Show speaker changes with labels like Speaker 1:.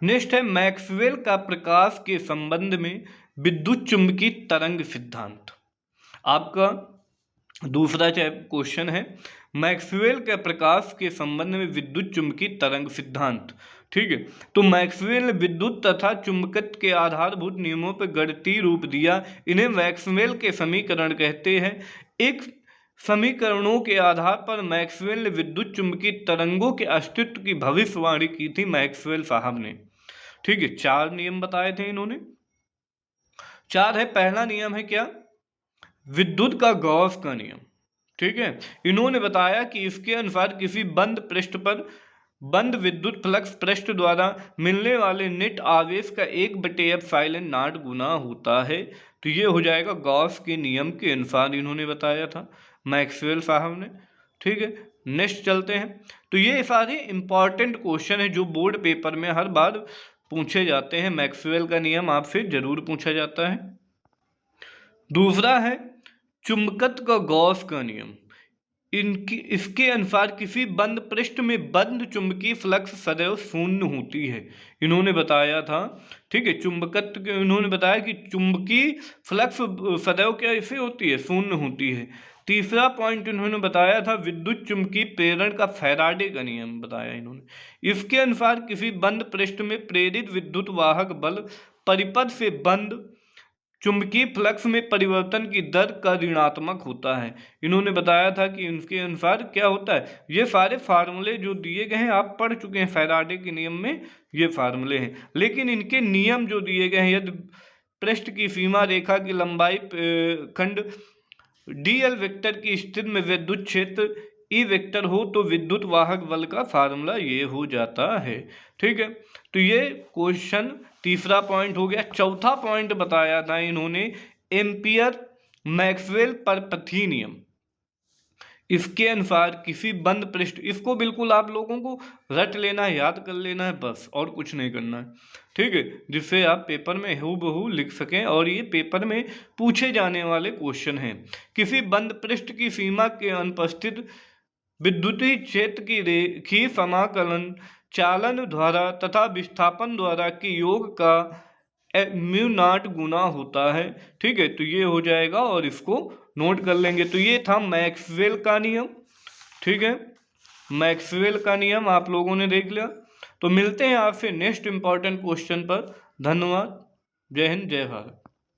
Speaker 1: Next है Maxwell का प्रकाश के संबंध में विद्युत चुंबकीय तरंग सिद्धांत। आपका दूसरा क्वेश्चन है मैक्सवेल के प्रकाश के संबंध में विद्युत चुंबकीय तरंग सिद्धांत। ठीक है, तो मैक्सवेल ने विद्युत तथा चुंबकत्व के आधारभूत नियमों पर गणितीय रूप दिया। इन्हें मैक्सवेल के समीकरण कहते हैं। एक समीकरणों के आधार पर मैक्सवेल ने विद्युत चुंबकीय तरंगों के अस्तित्व की भविष्यवाणी की थी मैक्सवेल साहब ने। ठीक है, 4 नियम बताए थे इन्होंने। 4 है, पहला नियम है क्या, विद्युत का गॉस का नियम। ठीक है, इन्होंने बताया कि इसके अनुसार किसी बंद पृष्ठ पर बंद विद्युत फ्लक्स पृष्ठ द्वारा मिलने वाले नेट आवेश का 1/ε0 गुना होता है। तो ये हो जाएगा गॉस के नियम के अनुसार इन्होंने बताया था मैक्सवेल साहब ने। ठीक है, नेक्स्ट चलते हैं। तो ये सारे इंपॉर्टेंट क्वेश्चन है जो बोर्ड पेपर में हर बार पूछे जाते हैं। मैक्सवेल का नियम आपसे जरूर पूछा जाता है। दूसरा है चुंबकत्व का गॉस का नियम। इसके अनुसार किसी बंद पृष्ठ में बंद चुंबकीय फ्लक्स सदैव शून्य होती है, इन्होंने बताया था। ठीक है, चुंबकत्व के इन्होंने बताया कि चुंबकीय फ्लक्स सदैव क्या ऐसे होती है, शून्य होती है। तीसरा पॉइंट इन्होंने बताया था विद्युत चुंबकीय प्रेरण का फैराडे का नियम बताया इन्होंने। इसके अनुसार किसी बंद पृष्ठ में प्रेरित विद्युत वाहक बल परिपथ से बंद चुंबकीय फ्लक्स में परिवर्तन की दर का ऋणात्मक होता है। इन्होंने बताया था कि इनके अनुसार क्या होता है। ये सारे फार्मूले जो दिए गए हैं आप पढ़ चुके हैं, फैराडे के नियम में ये फार्मूले हैं, लेकिन इनके नियम जो दिए गए हैं, यदि पृष्ठ की सीमा रेखा की लंबाई खंड डीएल वेक्टर की स्थिति में विद्युत क्षेत्र ई वेक्टर हो तो विद्युत वाहक बल का फार्मूला ये हो जाता है। ठीक है, तो ये क्वेश्चन तीसरा पॉइंट हो गया। चौथा पॉइंट बताया था इन्होंने एम्पियर मैक्सवेल परपथी नियम। इसके अनुसार किसी बंद पृष्ठ, इसको बिल्कुल आप लोगों को रट लेना है, याद कर लेना है बस, और कुछ नहीं करना है। ठीक है, जिससे आप पेपर में हूबहू लिख सकें और ये पेपर में पूछे जाने वाले क्वेश्चन हैं। किसी बंद पृष्ठ की सीमा के अनुपस्थित विद्युतीय क्षेत्र की रेखीय समाकलन चालन द्वारा तथा विस्थापन द्वारा के योग का μ0 गुना होता है। ठीक है, तो ये हो जाएगा और इसको नोट कर लेंगे। तो ये था मैक्सवेल का नियम। ठीक है, मैक्सवेल का नियम आप लोगों ने देख लिया। तो मिलते हैं आपसे नेक्स्ट इंपॉर्टेंट क्वेश्चन पर। धन्यवाद। जय हिंद, जय भारत।